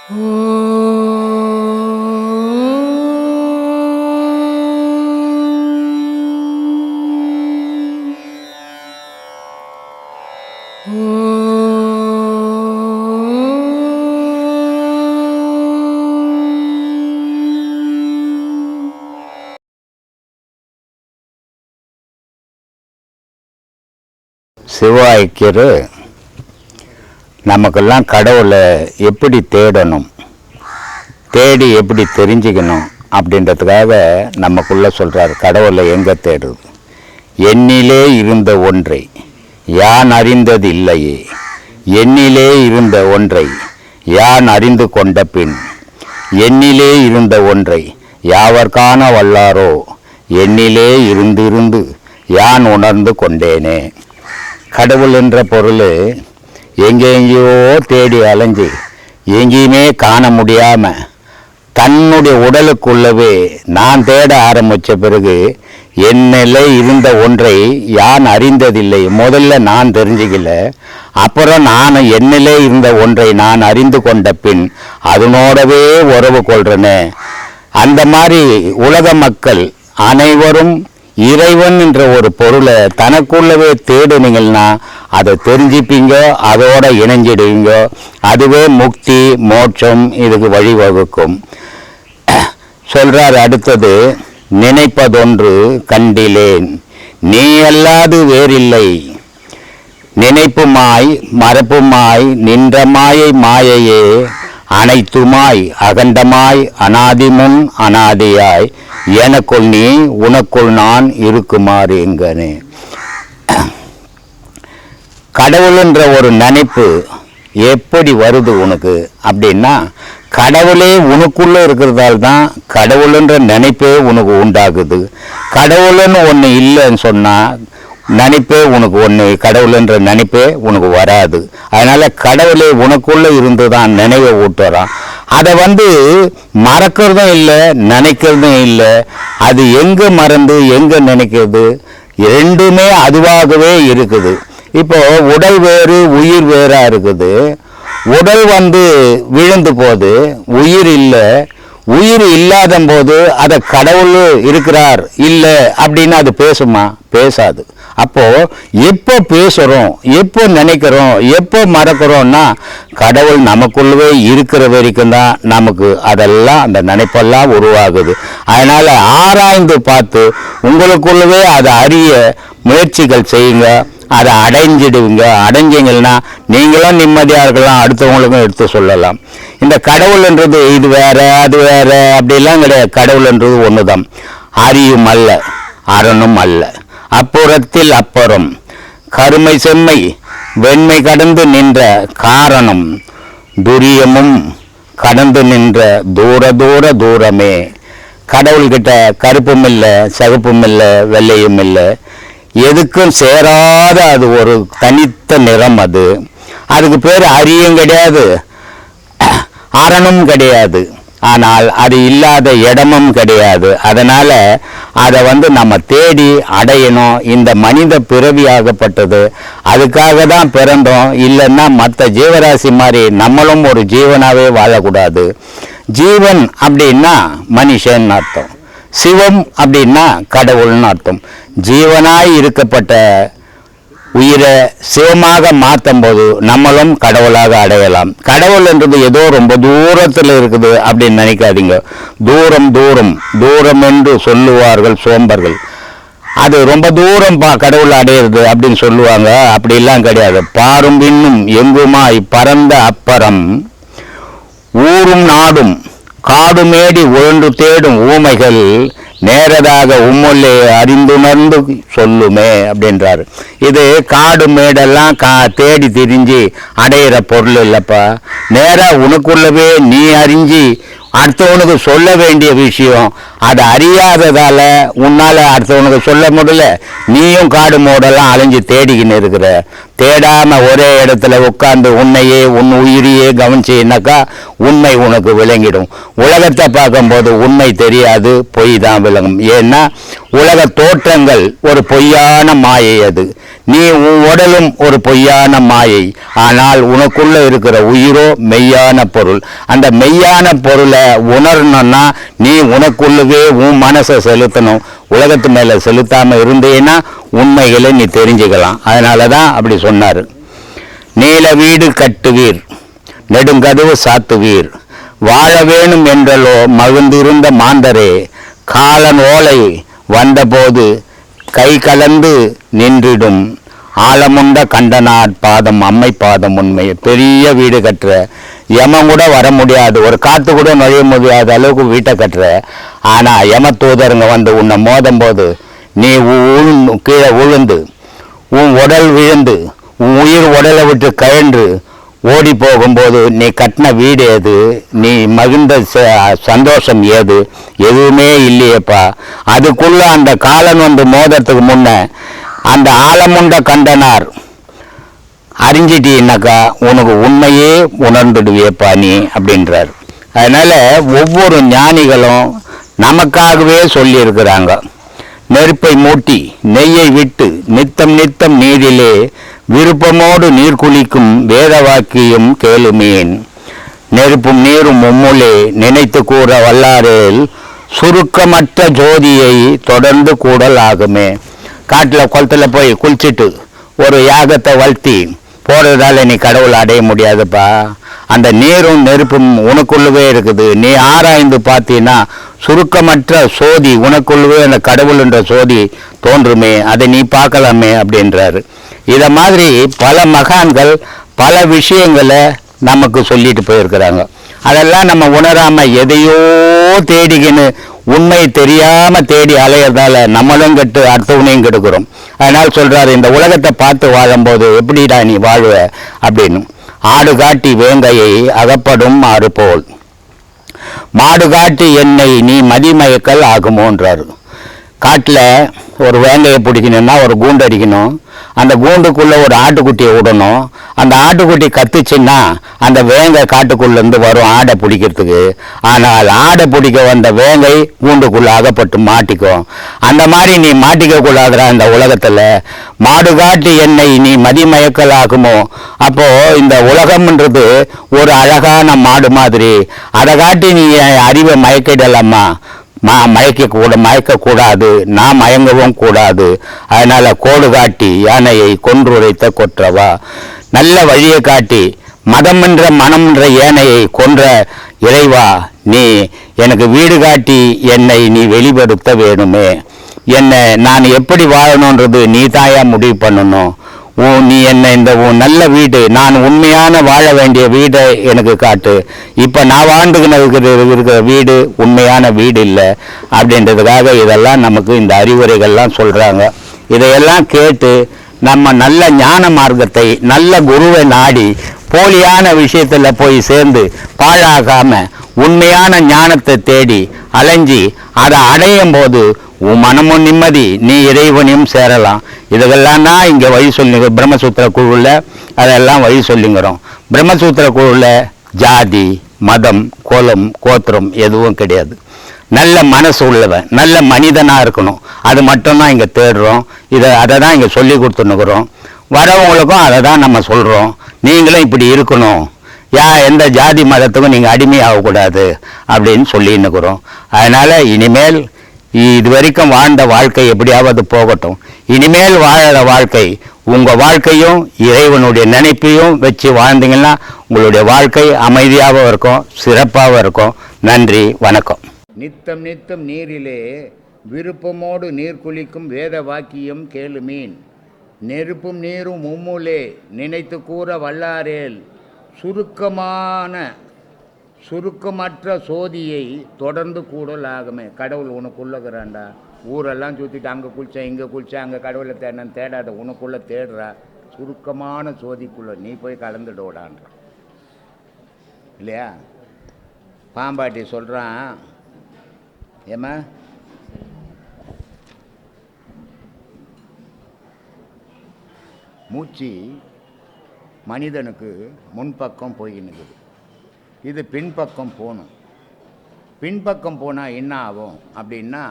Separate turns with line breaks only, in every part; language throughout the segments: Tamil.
சிவ ஐக்கியர் நமக்கெல்லாம் கடவுளை எப்படி தேடணும், தேடி எப்படி தெரிஞ்சுக்கணும் அப்படின்றதுக்காக நமக்குள்ளே சொல்கிறார். கடவுளை எங்கே தேடுறது? என்னிலே இருந்த ஒன்றை யான் அறிந்தது இல்லையே, என்னிலே இருந்த ஒன்றை யான் அறிந்து கொண்ட பின், என்னிலே இருந்த ஒன்றை யாவர்காண வல்லாரோ, என்னிலே இருந்து யான் உணர்ந்து கொண்டேனே. கடவுள் என்ற பொருள் எங்கெங்கேயோ தேடி அலைஞ்சு எங்கேயுமே காண முடியாமல் தன்னுடைய உடலுக்குள்ளவே நான் தேட ஆரம்பித்த பிறகு என்னிலே இருந்த ஒன்றை யான் அறிந்ததில்லை. முதல்ல நான் தெரிஞ்சுக்கல, அப்புறம் நான் என்னிலே இருந்த ஒன்றை நான் அறிந்து கொண்ட பின் அதனோடவே உறவு கொள்றேனே. அந்த மாதிரி உலக மக்கள் அனைவரும் இறைவன் என்ற ஒரு பொருளை தனக்குள்ளவே தேடுனீங்கன்னா அதை தெரிஞ்சுப்பீங்க, அதோட இணைஞ்சிடுவீங்க. அதுவே முக்தி மோட்சம் இதுக்கு வழிவகுக்கும் சொல்றார். அடுத்தது, நினைப்பதொன்று கண்டிலேன் நீ அல்லாது வேறில்லை, நினைப்புமாய் மறப்புமாய் நின்ற மாயை மாயையே, அனைத்துமாய் அகண்டமாய் அனாதிமுன் அனாதியாய், எனக்குள் நீ உனக்குள் நான் இருக்குமாறு எங்கனே. கடவுள் என்ற ஒரு நினைப்பு எப்படி வருது உனக்கு அப்படின்னா, கடவுளே உனக்குள்ளே இருக்கிறதால தான் கடவுள்ன்ற நினைப்பே உனக்கு உண்டாகுது. கடவுள்னு ஒன்று இல்லைன்னு சொன்னால் நினைப்பே உனக்கு ஒன்று, கடவுள்ன்ற நினைப்பே உனக்கு வராது. அதனால் கடவுளே உனக்குள்ளே இருந்து தான் நினைவை ஊட்டுறான். அதை மறக்கிறதும் இல்லை, நினைக்கிறதும் இல்லை. அது எங்கே மறந்து எங்கே நினைக்கிறது, ரெண்டுமே அதுவாகவே இருக்குது. இப்போ உடல் வேறு உயிர் வேறாக இருக்குது. உடல் விழுந்து போது உயிர் இல்லை. உயிர் இல்லாத போது அதை கடவுள் இருக்கிறார் இல்லை அப்படின்னு அது பேசுமா? பேசாது. அப்போ எப்போ பேசுகிறோம், எப்போ நினைக்கிறோம், எப்போ மறக்கிறோம்னா கடவுள் நமக்குள்ளவே இருக்கிற வரைக்கும் தான் நமக்கு அதெல்லாம் அந்த நினைப்பெல்லாம் உருவாகுது. அதனால் ஆராய்ந்து பார்த்து உங்களுக்குள்ளவே அதை அறிய முயற்சிகள் செய்யுங்க. அதை அடைஞ்சிடுவீங்க. அடைஞ்சிங்கன்னா நீங்களும் நிம்மதியாக இருக்கலாம், அடுத்தவங்களுக்கும் எடுத்து சொல்லலாம். இந்த கடவுள்ன்றது இது வேற அது வேற அப்படிலாம் கிடையாது. கடவுள்ன்றது ஒன்று தான். அறியும் அல்ல, அரணும் அல்ல, அப்புறத்தில் அப்புறம், கருமை செம்மை வெண்மை கடந்து நின்ற காரணம், துரியமும் கடந்து நின்ற தூர தூர தூரமே. கடவுள்கிட்ட கருப்பும் இல்லை, சகப்பும் இல்லை, வெள்ளையும் இல்லை, எதுக்கும் சேராத அது ஒரு தனித்த நிறம். அதுக்கு பேர் அரியும் கிடையாது, அரணம் கிடையாது, ஆனால் அது இல்லாத இடமும் கிடையாது. அதனால் அதை நம்ம தேடி அடையணும். இந்த மனித பிறவியாகப்பட்டது அதுக்காக தான் பிறந்தோம். இல்லைன்னா மற்ற ஜீவராசி மாதிரி நம்மளும் ஒரு ஜீவனாகவே வாழக்கூடாது. ஜீவன் அப்படின்னா மனுஷன் அர்த்தம், சிவம் அப்படின்னா கடவுள்னு அர்த்தம். ஜீவனாய் இருக்கப்பட்ட உயிரை சிவமாக மாற்றும் போது நம்மளும் கடவுளாக அடையலாம். கடவுள் என்றது ஏதோ ரொம்ப தூரத்தில் இருக்குது அப்படின்னு நினைக்காதீங்க. தூரம் தூரம் தூரம் என்று சொல்லுவார்கள் சோம்பர்கள். அது ரொம்ப தூரம் கடவுள் அடையிறது அப்படின்னு சொல்லுவாங்க. அப்படிலாம் கிடையாது. பாரும் பின்னும் எங்குமாய் பரந்த அப்பறம், ஊரும் நாடும் காடுமேடி உழன்று தேடும் ஊமைகள், நேரதாக உம்முள்ளே அறிந்துணர்ந்து சொல்லுமே அப்படின்றாரு. இது காடு மேடெல்லாம் தேடி திரிஞ்சு அடையிற பொருள் இல்லைப்பா. நேராக உனக்குள்ளவே நீ அறிஞ்சு அடுத்தவனுக்கு சொல்ல வேண்டிய விஷயம். அதை அறியாததால உன்னால அடுத்தவனுக்கு சொல்ல முடியல. நீயும் காடு மூடெல்லாம் அலைஞ்சு தேடிக்கின்னு இருக்கிற. தேடாம ஒரே இடத்துல உட்கார்ந்து உன்னையே உன் உயிரியே கவனிச்சீன்னாக்கா உண்மை உனக்கு விளங்கிடும். உலகத்தை பார்க்கும்போது உண்மை தெரியாது, பொய் தான் விளங்கும். ஏன்னா உலக தோற்றங்கள் ஒரு பொய்யான மாயை. அது நீ உன் உடலும் ஒரு பொய்யான மாயை. ஆனால் உனக்குள்ள இருக்கிற உயிரோ மெய்யான பொருள். அந்த மெய்யான பொருளை உணரணும்னா நீ உனக்குள்ளவே உன் மனசை செலுத்தணும். உலகத்து மேலே செலுத்தாமல் இருந்தேன்னா உண்மைகளை நீ தெரிஞ்சுக்கலாம். அதனால தான் அப்படி சொன்னார். நீல வீடு கட்டுவீர், நெடுங்கதவு சாத்துவீர், வாழ வேணும் என்றலோ மகிழ்ந்திருந்த மாந்தரே, காலன் ஓலை வந்தபோது கை கலந்து நின்றிடும், ஆலமுண்ட கண்டனார் பாதம் அம்மை பாதம் உண்மை. பெரிய வீடு கட்டுற, யமன் கூட வர முடியாது, ஒரு காற்று கூட நுழைய முடியாத அளவுக்கு வீட்டை கட்டுற. ஆனால் யம தூதருங்க வந்து உன்னை மோதும் போது நீ கீழே விழுந்து உன் உடல் விழுந்து உன் உயிர் உடலை விட்டு கழன்று ஓடி போகும்போது நீ கட்டின வீடு ஏது, நீ மகிழ்ந்த சந்தோஷம் ஏது? எதுவுமே இல்லையேப்பா. அதுக்குள்ள அந்த காலன் வந்து மோதத்துக்கு முன்ன அந்த ஆலமுண்ட கண்டனார் அறிஞ்சிட்டீன்னாக்கா உனக்கு உண்மையே உணர்ந்துடுவியப்பா நீ அப்படின்றார். அதனால ஒவ்வொரு ஞானிகளும் நமக்காகவே சொல்லியிருக்கிறாங்க. நெருப்பை மூட்டி நெய்யை விட்டு நித்தம் நித்தம் நீரிலே விருப்பமோடு நீர் குளிக்கும் வேத வாக்கியம் கேளுமேன். நெருப்பும் நீரும் மும்முலே நினைத்து கூற வல்லாரேல் சுருக்கமற்ற ஜோதியை தொடர்ந்து கூடல் ஆகுமே. காட்டில் குளத்தில் போய் குளிச்சுட்டு ஒரு யாகத்தை வளர்த்தி போகிறதால நீ கடவுளை அடைய முடியாதுப்பா. அந்த நீரும் நெருப்பும் உனக்குள்ளவே இருக்குது. நீ ஆராய்ந்து பார்த்தீங்கன்னா சுருக்கமற்ற சோதி உனக்குள்ளவே அந்த கடவுள்ன்ற சோதி தோன்றுமே, அதை நீ பார்க்கலாமே அப்படின்றாரு. இதை மாதிரி பல மகான்கள் பல விஷயங்களை நமக்கு சொல்லிட்டு போயிருக்கிறாங்க. அதெல்லாம் நம்ம உணராமல் எதையோ தேடிக்கின்னு உண்மை தெரியாமல் தேடி அலையிறதால நம்மளும் கெட்டு அடுத்தவனையும் கெடுக்கிறோம். அதனால் சொல்கிறாரு, இந்த உலகத்தை பார்த்து வாழும்போது எப்படிடா நீ வாழ்வ அப்படின்னு. ஆடு காட்டி வேங்கையை அகப்படும் ஆறு போல் மாடு காட்டி என்னை நீ மதிமயக்கல் ஆகுமோன்றாரு. காட்டில் ஒரு வேங்கையை பிடிக்கணும்னா ஒரு கூண்டு அடிக்கணும். அந்த கூண்டுக்குள்ளே ஒரு ஆட்டுக்குட்டியை விடணும். அந்த ஆட்டுக்குட்டி கத்துச்சுன்னா அந்த வேங்கை காட்டுக்குள்ளேருந்து வரும் ஆடை பிடிக்கிறதுக்கு. ஆனால் ஆடை பிடிக்க வந்த வேங்கை கூண்டுக்குள்ளே அகப்பட்டு மாட்டிக்கும். அந்த மாதிரி நீ மாட்டிக்க கூடாதுடா இந்த உலகத்தில். மாடு காட்டி என்னை நீ மதிமயக்கல் ஆகுமோ. அப்போது இந்த உலகம்ன்றது ஒரு அழகான மாடு மாதிரி. அதை காட்டி நீ அறிவை மயக்கிடலாமா? மயக்கக்கூடாது, நான் மயங்கவும் கூடாது. அதனால கோடு காட்டி யானையை கொன்றுரைத்த கொற்றவா, நல்ல வழியை காட்டி மதமென்ற மனமென்ற யானையை கொன்ற இறைவா, நீ எனக்கு வீடு காட்டி என்னை நீ வெளிப்படுத்த வேணுமே. என்னை நான் எப்படி வாழணுன்றது நீ தாயா முடிவு பண்ணணும். நீ என்ன இந்த நல்ல வீடு, நான் உண்மையான வாழ வேண்டிய வீடை எனக்கு காட்டு. இப்போ நான் வாழ்ந்துக்கின்னு இருக்கிற வீடு உண்மையான வீடு இல்லை அப்படின்றதுக்காக இதெல்லாம் நமக்கு இந்த அறிவுரைகள்லாம் சொல்கிறாங்க. இதையெல்லாம் கேட்டு நம்ம நல்ல ஞான மார்க்கத்தை நல்ல குருவை நாடி போலியான விஷயத்தில் போய் சேர்ந்து பாழாகாமல் உண்மையான ஞானத்தை தேடி அலைஞ்சி அதை அடையும் போது உன் மனமும் நிம்மதி, நீ இறைவனையும் சேரலாம். இதுகெல்லாம் தான் இங்கே வழி சொல்லிங்க. பிரம்மசூத்திர குழுவில் அதெல்லாம் வழி சொல்லிங்கிறோம். பிரம்மசூத்திர குழுவில் ஜாதி மதம் குலம் கோத்திரம் எதுவும் கிடையாது. நல்ல மனசு உள்ளவன் நல்ல மனிதனாக இருக்கணும். அது மட்டும்தான் இங்கே தேடுறோம். அதை தான் இங்கே சொல்லி கொடுத்துன்னுக்குறோம். வரவங்களுக்கும் அதை தான் நம்ம சொல்கிறோம். நீங்களும் இப்படி இருக்கணும், எந்த ஜாதி மதத்துக்கும் நீங்கள் அடிமையாகக்கூடாது அப்படின்னு சொல்லின்னுக்குறோம். அதனால் இனிமேல் இது வரைக்கும் வாழ்ந்த வாழ்க்கை எப்படியாவது போகட்டும். இனிமேல் வாழற வாழ்க்கை உங்கள் வாழ்க்கையும் இறைவனுடைய நினைப்பையும் வச்சு வாழ்ந்தீங்கன்னா உங்களுடைய வாழ்க்கை அமைதியாகவும் இருக்கும், சிறப்பாகவும் இருக்கும். நன்றி, வணக்கம். நித்தம் நித்தம் நீரிலே விருப்பமோடு நீர் குளிக்கும் வேத வாக்கியம் கேளுமீன். நெருப்பும் நீரும் மும்முலே நினைத்து கூற வல்லாரேல் சுருக்கமற்ற சோதியை தொடர்ந்து கூடல் ஆகுமே. கடவுள் உனக்குள்ளகிறான்டா. ஊரெல்லாம் சுற்றிட்டு அங்கே குளித்தேன் இங்கே குளித்தேன் அங்கே கடவுளை தேடினேன்னு தேடாத, உனக்குள்ளே தேடுறா. சுருக்கமான சோதிக்குள்ளே நீ போய் கலந்துடோடான்ற இல்லையா? பாம்பாட்டி சொல்கிறான், ஏம்மா மூச்சு மனிதனுக்கு முன்பக்கம் போயின்னுக்குது. இது பின்பக்கம் போகணும். பின்பக்கம் போனால் என்ன ஆகும் அப்படின்னா,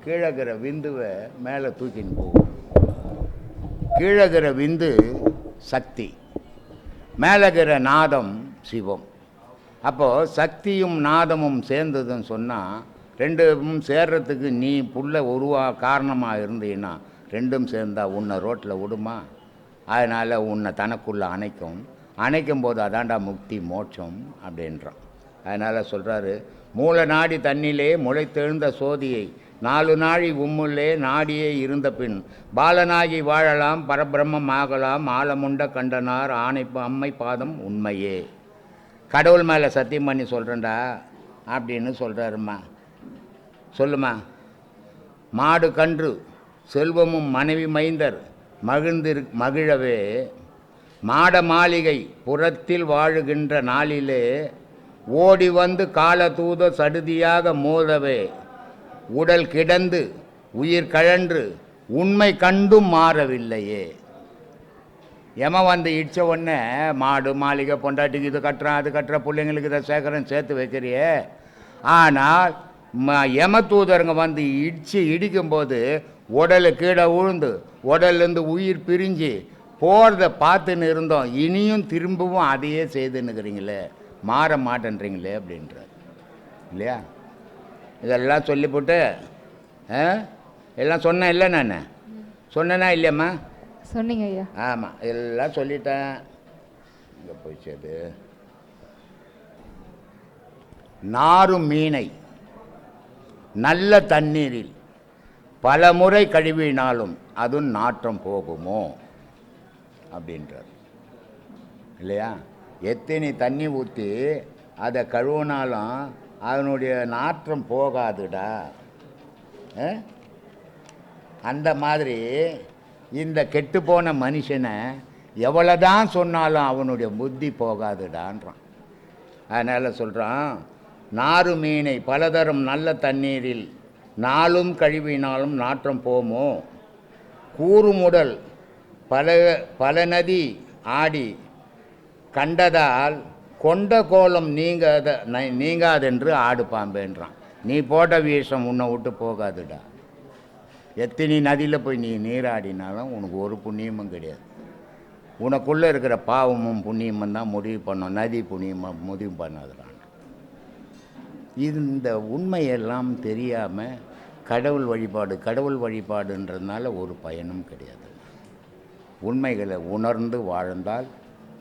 கீழகிற விந்துவை மேலே தூக்கின்னு போகும். கீழகிற விந்து சக்தி, மேலகிற நாதம் சிவம். அப்போது சக்தியும் நாதமும் சேர்ந்ததுன்னு சொன்னால், ரெண்டும் சேர்றதுக்கு நீ புள்ள காரணமாக இருந்தீன்னா, ரெண்டும் சேர்ந்தால் உன்னை ரோட்டில் விடுமா? அதனால் உன்னை தனக்குள்ளே அணைக்கும் போது அதாண்டா முக்தி மோட்சம் அப்படின்றான். அதனால் சொல்கிறாரு, மூல நாடி தண்ணிலே முளைத்தெழுந்த சோதியை 4 நாழி உம்முள்ளே நாடியே இருந்த பின் பாலனாகி வாழலாம், பரபிரம்மம் ஆகலாம், ஆலமுண்ட கண்டனார் அம்மை பாதம் உண்மையே. கடவுள் மேலே சத்தியம் பண்ணி சொல்கிறேன்டா அப்படின்னு சொல்கிறாருமா. சொல்லுமா. மாடு கன்று செல்வமும் மனைவி மைந்தர் மகிழவே மாட மாளிகை புறத்தில் வாழுகின்ற நாளிலே ஓடி வந்து கால தூத சடுதியாக மோதவே உடல் கிடந்து உயிர் கழன்று உண்மை கண்டும் மாறவில்லையே. வந்து இடித்த உடனே மாடு மாளிகை பொண்டாட்டிக்கு இது கட்டுறான், அது கட்டுற, பிள்ளைங்களுக்கு இதை சேர்த்து வைக்கிறியே. ஆனால் தூதருங்க வந்து இடிக்கும்போது உடலை கீழே விழுந்து உடல்லேருந்து உயிர் பிரிஞ்சு போகிறத பார்த்துன்னு இருந்தோம். இனியும் திரும்பவும் அதையே செய்துன்னுக்கிறீங்களே, மாற மாட்டேன்றீங்களே அப்படின்றார் இல்லையா? இதெல்லாம் சொல்லிவிட்டு எல்லாம் சொன்னேன் இல்லை? நான் சொன்னேனா இல்லையம்மா?
சொன்னீங்க ஐயா.
ஆமாம், எல்லாம் சொல்லிட்டேன். இங்கே போயிச்சது. நாரும் மீனை நல்ல தண்ணீரில் பல முறை கழுவினாலும் அது நாற்றம் போகுமோ அப்படின்றார் இல்லையா? எத்தனை தண்ணி ஊற்றி அதை கழுவினாலும் அதனுடைய நாற்றம் போகாதுடா. அந்த மாதிரி இந்த கெட்டுப்போன மனுஷனை எவ்வளோதான் சொன்னாலும் அவனுடைய புத்தி போகாதுடான்றான். அதனால் சொல்கிறான், நாறு மீனை பலதரம் நல்ல தண்ணீரில் நாளும் கழுவினாலும் நாற்றம் போமோ, கூறுமுடல் பல நதி ஆடி கண்டதால் கொண்ட கோலம் நீங்காதென்று ஆடு பாம்பேன்றான். நீ போட்ட விஷம் உன்னை விட்டு போகாதுடா. எத்தனை நதியில் போய் நீ நீராடினாலும் உனக்கு ஒரு புண்ணியமும் கிடையாது. உனக்குள்ளே இருக்கிற பாவமும் புண்ணியமும் தான் முடிவு பண்ணோம், நதி புண்ணியமாக முடிவு பண்ணாதுடான். இந்த உண்மையெல்லாம் தெரியாமல் கடவுள் வழிபாடுன்றதுனால ஒரு பயனும் கிடையாது. உண்மைகளை உணர்ந்து வாழ்ந்தால்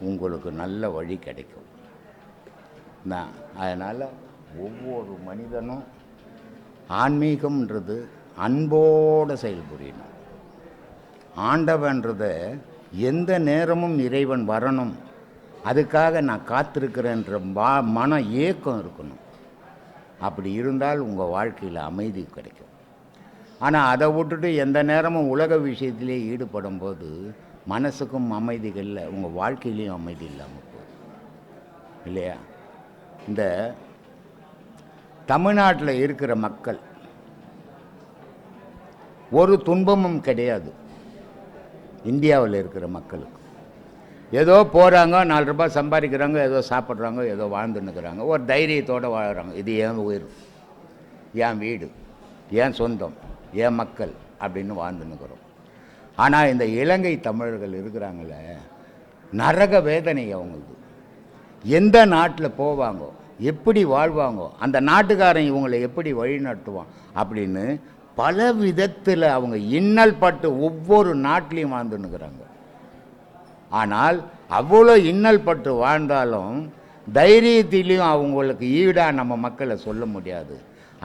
உங்களுக்கு நல்ல வழி கிடைக்கும். அதனால் ஒவ்வொரு மனிதனும் ஆன்மீகம்ன்றது அன்போடு செயல்புரியணும். ஆண்டவன்றதை எந்த நேரமும் இறைவன் வரணும், அதுக்காக நான் காத்திருக்கிறேன்ற மன ஏக்கம் இருக்கணும். அப்படி இருந்தால் உங்கள் வாழ்க்கையில் அமைதி கிடைக்கும். ஆனால் அதை விட்டுட்டு எந்த நேரமும் உலக விஷயத்திலே ஈடுபடும் போது மனசுக்கும் அமைதிகள் இல்லை, உங்கள் வாழ்க்கையிலையும் அமைதி இல்லாமல் போகுது இல்லையா? இந்த தமிழ்நாட்டில் இருக்கிற மக்கள் ஒரு துன்பமும் கிடையாது. இந்தியாவில் இருக்கிற மக்களுக்கு ஏதோ போகிறாங்க, 4 ரூபாய் சம்பாதிக்கிறாங்க, ஏதோ சாப்பிட்றாங்க, ஏதோ வாழ்ந்துன்னுக்கிறாங்க, ஒரு தைரியத்தோடு வாழ்கிறாங்க. இது ஏன் உயிர், ஏன் வீடு, ஏன் சொந்தம், ஏன் மக்கள் அப்படின்னு வாழ்ந்துன்னுக்கிறோம். ஆனால் இந்த இலங்கை தமிழர்கள் இருக்கிறாங்களே, நரக வேதனை அவங்களுக்கு. எந்த நாட்டில் போவாங்க, எப்படி வாழ்வாங்க, அந்த நாட்டுக்காரன் இவங்களை எப்படி வழி நடத்துவான் அப்படின்னு பல விதத்தில் அவங்க இன்னல் பட்டு ஒவ்வொரு நாட்டிலையும் வாழ்ந்துன்னுக்கிறாங்க. ஆனால் அவ்வளோ இன்னல் பட்டு வாழ்ந்தாலும் தைரியத்திலையும் அவங்களுக்கு ஈடாக நம்ம மக்களை சொல்ல முடியாது.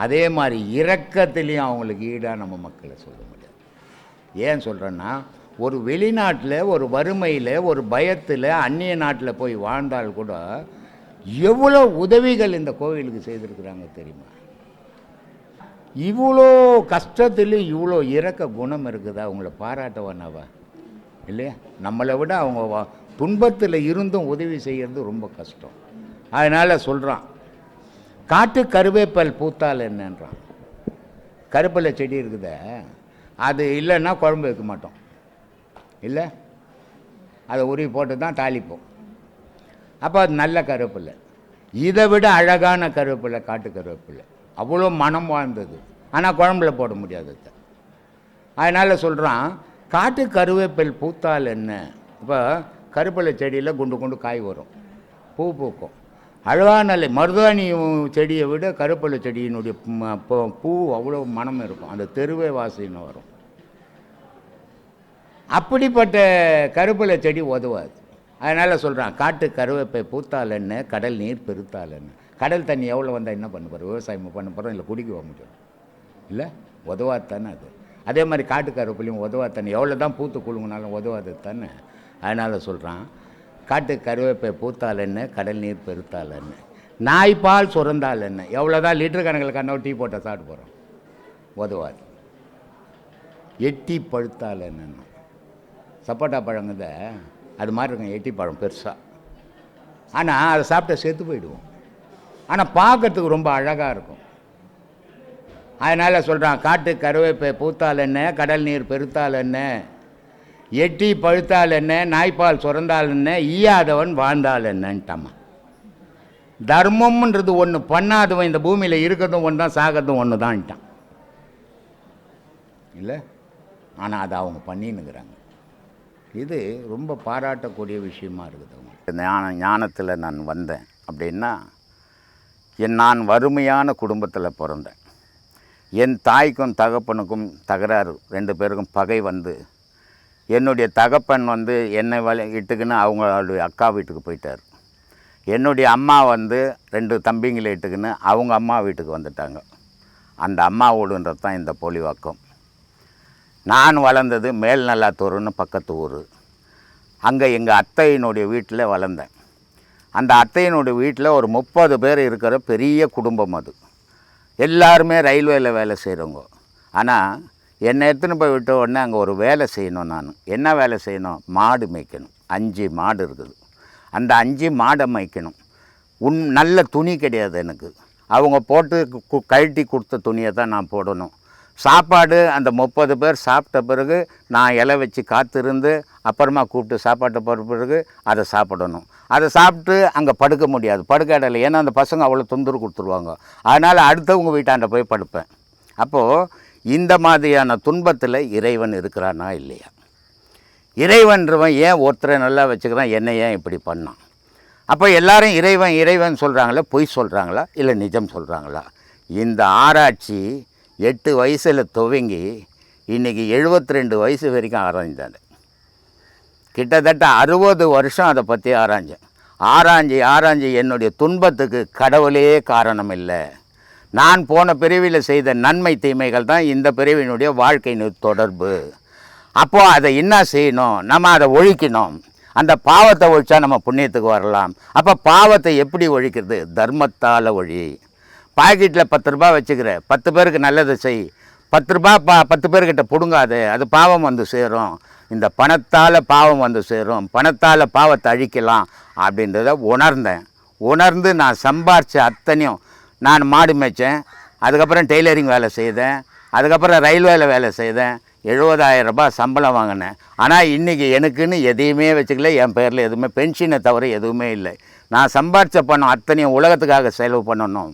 அதே மாதிரி இரக்கத்திலையும் அவங்களுக்கு ஈடாக நம்ம மக்களை சொல்ல முடியாது. ஏன் சொல்கிறேன்னா, ஒரு வெளிநாட்டில் ஒரு வறுமையில் ஒரு பயத்தில் அந்நிய நாட்டில் போய் வாழ்ந்தால் கூட எவ்வளோ உதவிகள் இந்த கோவிலுக்கு செய்திருக்கிறாங்க தெரியுமா? இவ்வளோ கஷ்டத்துலேயும் இவ்வளோ இரக்க குணம் இருக்குதா? அவங்கள பாராட்டவனாவா இல்லையா? நம்மளை விட அவங்க துன்பத்தில் இருந்தும் உதவி செய்கிறது ரொம்ப கஷ்டம். அதனால் சொல்கிறான், காட்டு கருவேப்பல் பூத்தால் என்னன்றான். கருப்பிலை செடி இருக்குத, அது இல்லைன்னா குழம்பு வைக்க மாட்டோம் இல்லை. அதை உருவி போட்டு தான் தாளிப்போம். அப்போ அது நல்ல கருவேப்பிலை. இதை விட அழகான கருவேப்பிலை காட்டு கருவேப்பிலை, அவ்வளோ மனம் வாழ்ந்தது. ஆனால் குழம்புல போட முடியாது. அதனால் சொல்கிறான், காட்டு கருவேப்பில் பூத்தால் என்ன. இப்போ கருவேப்பிலை செடியில் குண்டு குண்டு காய் வரும், பூ பூக்கும், அழகான மருதாணி செடியை விட கருவேப்பிலை செடியினுடைய பூ அவ்வளோ மனம் இருக்கும், அந்த தெருவே வாசனை வரும். அப்படிப்பட்ட கருவேப்பிலை செடி உதவாது. அதனால் சொல்கிறான், காட்டு கருவேப்பை பூத்தால் என்ன, கடல் நீர் பெருத்தால் என்ன. கடல் தண்ணி எவ்வளோ வந்தால் என்ன பண்ண போகிறோம், விவசாயம் பண்ண போகிறோம், இல்லை குடிக்க முடியும், இல்லை உதவாது தானே அது. அதே மாதிரி காட்டு கருவேப்பிலையும் உதவாது தானே, எவ்வளோ தான் பூத்து குழுங்கினாலும் உதவாது தானே. அதனால் சொல்கிறான், காட்டு கருவேப்பை பூத்தால் என்ன, கடல் நீர் பெருத்தால் என்ன, நாய்ப்பால் சுரந்தால் என்ன. எவ்வளோ தான் லிட்டர் கணக்கில் கண்ணோ டீ போட்டால் சாப்பிட்டு போகிறோம், உதவாது. எட்டி பழுத்தால் என்னென்ன, சப்போட்டா பழங்குத அது மாதிரி இருக்கும், எட்டி பழம் பெருசாக. ஆனால் அதை சாப்பிட்டா செத்து போயிடுவோம், ஆனால் பார்க்கறதுக்கு ரொம்ப அழகாக இருக்கும். அதனால் சொல்கிறான், காட்டு கருவேப்பை பூத்தால் என்ன, கடல் நீர் பெருத்தால் என்ன, எட்டி பழுத்தால் என்ன, நாய்ப்பால் சுரந்தால் என்ன, ஈயாதவன் வாழ்ந்தால் என்னன்ட்டாமா. தர்மம்ன்றது ஒன்று பண்ணாதவன் இந்த பூமியில் இருக்கிறதும் ஒன்று தான், சாகிறதும் ஒன்று தான்ட்டான், இல்லை. ஆனால் அதை அவங்க பண்ணின்னுக்கிறாங்க. இது ரொம்ப பாராட்டக்கூடிய விஷயமா இருக்குது. ஞானத்தில் நான் வந்தேன் அப்படின்னா, நான் வறுமையான குடும்பத்தில் பிறந்தேன். என் தாய்க்கும் தகப்பனுக்கும் தகராறு, 2 பேருக்கும் பகை வந்து, என்னுடைய தகப்பன் வந்து என்னை இட்டுக்குன்னு அவங்களுடைய அக்கா வீட்டுக்கு போயிட்டார். என்னுடைய அம்மா வந்து 2 தம்பிங்களை இட்டுக்குன்னு அவங்க அம்மா வீட்டுக்கு வந்துட்டாங்க. அந்த அம்மாவோடுன்றது தான் இந்த பொலிவாக்கம். நான் வளர்ந்தது மேல்நல்லாத்தூர்னு பக்கத்து ஊர். அங்கே எங்கள் அத்தையினுடைய வீட்டில் வளர்ந்தேன். அந்த அத்தையினுடைய வீட்டில் ஒரு 30 பேர் இருக்கிற பெரிய குடும்பம் அது. எல்லாருமே ரயில்வேயில் வேலை செய்கிறவங்க. ஆனால் என்னை எடுத்துன்னு போய் விட்ட உடனே அங்கே ஒரு வேலை செய்யணும். நான் என்ன வேலை செய்யணும், மாடு மேய்க்கணும். 5 மாடு இருக்குது. அந்த 5 மாடை மேய்க்கணும். நல்ல துணி கிடையாது எனக்கு. அவங்க போட்டு கழட்டி கொடுத்த துணியை தான் நான் போடணும். சாப்பாடு அந்த 30 பேர் சாப்பிட்ட பிறகு நான் இலை வச்சு காத்திருந்து அப்புறமா கூப்பிட்டு சாப்பாட்டை போகிற பிறகு அதை சாப்பிடணும். அதை சாப்பிட்டு அங்கே படுக்க முடியாது, படுக்க இடையில, ஏன்னா அந்த பசங்க அவ்வளோ தொந்தரவு கொடுத்துருவாங்க. அதனால் அடுத்தவங்க வீட்டாண்ட போய் படுப்பேன். அப்போது இந்த மாதிரியான துன்பத்தில் இறைவன் இருக்கிறானா இல்லையா? இறைவன்றவன் ஏன் ஒருத்தரை நல்லா வச்சுக்கிறான், என்னை ஏன் இப்படி பண்ணான்? அப்போ எல்லாரும் இறைவன் இறைவன் சொல்கிறாங்களா, பொய் சொல்கிறாங்களா, இல்லை நிஜம் சொல்கிறாங்களா? இந்த ஆராய்ச்சி 8 வயசில் துவங்கி இன்றைக்கி 72 வயசு வரைக்கும் ஆராய்ந்தாங்க. கிட்டத்தட்ட 60 வருஷம் அதை பற்றி ஆராய்ஞ்சி என்னுடைய துன்பத்துக்கு கடவுளே காரணம் இல்லை. நான் போன பிறவியில் செய்த நன்மை தீமைகள் தான் இந்த பிறவியினுடைய வாழ்க்கையின் தொடர்பு. அப்போது அதை என்ன செய்யணும், நம்ம அதை ஒழிக்கணும். அந்த பாவத்தை ஒழிச்சா நம்ம புண்ணியத்துக்கு வரலாம். அப்போ பாவத்தை எப்படி ஒழிக்கிறது? தர்மத்தால் ஒழி. பாக்கெட்டில் 10 ரூபா வச்சுக்கிற, 10 பேருக்கு நல்லதை செய். 10 ரூபா 10 பேர்கிட்ட பிடுங்காது, அது பாவம் வந்து சேரும். இந்த பணத்தால் பாவம் வந்து சேரும், பணத்தால் பாவத்தை அழிக்கலாம் அப்படின்றத உணர்ந்து நான் சம்பாரித்த அத்தனையும், நான் மாடு மேய்ச்சேன், அதுக்கப்புறம் டெய்லரிங் வேலை செய்தேன், அதுக்கப்புறம் ரயில்வேயில் வேலை செய்தேன், 70,000 ரூபாய் சம்பளம் வாங்கினேன். ஆனால் இன்றைக்கி எனக்குன்னு எதையுமே வச்சுக்கல, என் பேரில் எதுவுமே பென்ஷனை தவிர எதுவுமே இல்லை. நான் சம்பாரித்த பணம் அத்தனையும் உலகத்துக்காக செலவு பண்ணணும்,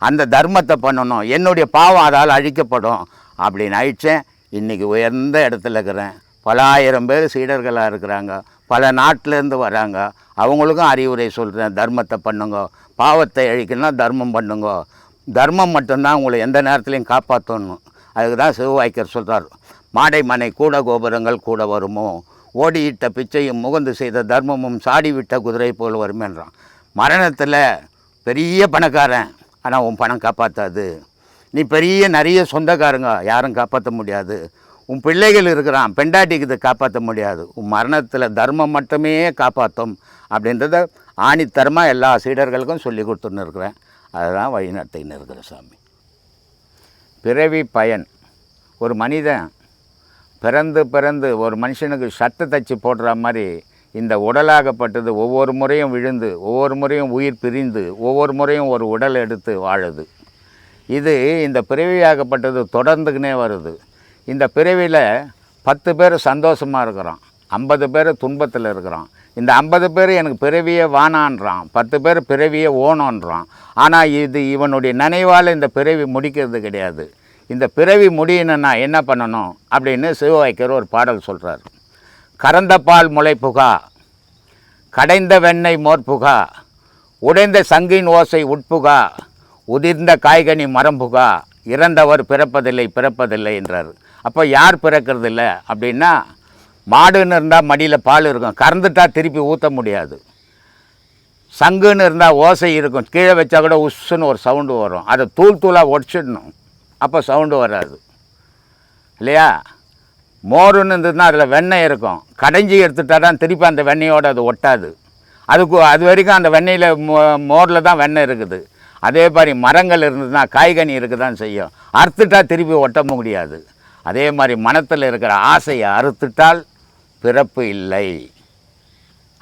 அந்த தர்மத்தை பண்ணணும், என்னுடைய பாவம் அதால் அழிக்கப்படும் அப்படின்னு ஆயிடுச்சேன். இன்றைக்கி உயர்ந்த இடத்துல இருக்கிறேன். பல ஆயிரம் பேர் சீடர்களாக இருக்கிறாங்க, பல நாட்டிலேருந்து வராங்க. அவங்களுக்கும் அறிவுரை சொல்கிறேன், தர்மத்தை பண்ணுங்க, பாவத்தை அழிக்கணும்னா தர்மம் பண்ணுங்க. தர்மம் மட்டும்தான் உங்களை எந்த நேரத்துலையும் காப்பாற்றணும். அதுக்கு தான் சிவவாய்க்கர் சொல்கிறார், மாடை மனை கூட கோபுரங்கள் கூட வருமோ, ஓடியிட்ட பிச்சையும் முகந்து செய்த தர்மமும் சாடிவிட்ட குதிரை போல் வருமேன்றான். மரணத்தில் பெரிய பணக்காரன், ஆனால் உன் பணம் காப்பாற்றாது. நீ நிறைய சொந்தக்காரங்க, யாரும் காப்பாற்ற முடியாது. உன் பிள்ளைகள் இருக்கிறான், பெண்டாட்டிக்கு இதை காப்பாற்ற முடியாது. உன் மரணத்தில் தர்மம் மட்டுமே காப்பாற்றும் அப்படின்றத ஆணித்தரமாக எல்லா சீடர்களுக்கும் சொல்லி கொடுத்துன்னு இருக்கிறேன். அதுதான் வழி நடத்தின்னு இருக்கிற சாமி. பிறவி பயன். ஒரு மனிதன் பிறந்து ஒரு மனுஷனுக்கு சட்டை தச்சு போடுற மாதிரி இந்த உடலாகப்பட்டது ஒவ்வொரு முறையும் விழுந்து, ஒவ்வொரு முறையும் உயிர் பிரிந்து, ஒவ்வொரு முறையும் ஒரு உடல் எடுத்து வாழுது. இது இந்த பிறவியாகப்பட்டது தொடர்ந்துக்கினே வருது. இந்த பிறவியில் 10 பேர் சந்தோஷமாக இருக்கிறோம், 50 பேர் துன்பத்தில் இருக்கிறான். இந்த 50 பேர் எனக்கு பிறவியே வானான்றான், 10 பேர் பிறவியே ஓனோன்றான். ஆனால் இவனுடைய நினைவால் இந்த பிறவி முடிக்கிறது கிடையாது. இந்த பிறவி முடியணுன்னா என்ன பண்ணணும் அப்படின்னு சிவவாக்கியர் ஒரு பாடல் சொல்கிறார். கறந்த பால் முளை புகா, கடைந்த வெண்ணெய் மோர்புகா, உடைந்த சங்கின் ஓசை உட்புகா, உதிர்ந்த காய்கனி மரம்புகா, இறந்தவர் பிறப்பதில்லை என்றார். அப்போ யார் பிறக்கிறதில்ல அப்படின்னா, மாடுன்னு இருந்தால் மடியில் பால் இருக்கும், கறந்துட்டா திருப்பி ஊற்ற முடியாது. சங்குன்னு இருந்தால் ஓசை இருக்கும், கீழே வச்சா கூட உஸ்ஸுன்னு ஒரு சவுண்டு வரும், அதை தூளாக உடச்சிடணும், அப்போ சவுண்டு வராது இல்லையா. மோருன்னு இருந்ததுன்னா அதில் வெண்ணெய் இருக்கும், கடைஞ்சி எடுத்துட்டா தான் திருப்பி அந்த வெண்ணெயோடு அது ஒட்டாது. அது வரைக்கும் அந்த வெண்ணெயில் மோரில் தான் வெண்ணெய் இருக்குது. அதே மாதிரி மரங்கள் இருந்ததுன்னா காய்கனி இருக்க தான் செய்யும், அறுத்துட்டா திருப்பி ஒட்ட முடியாது. அதே மாதிரி மனத்தில் இருக்கிற ஆசையை அறுத்துட்டால் பிறப்பு இல்லை.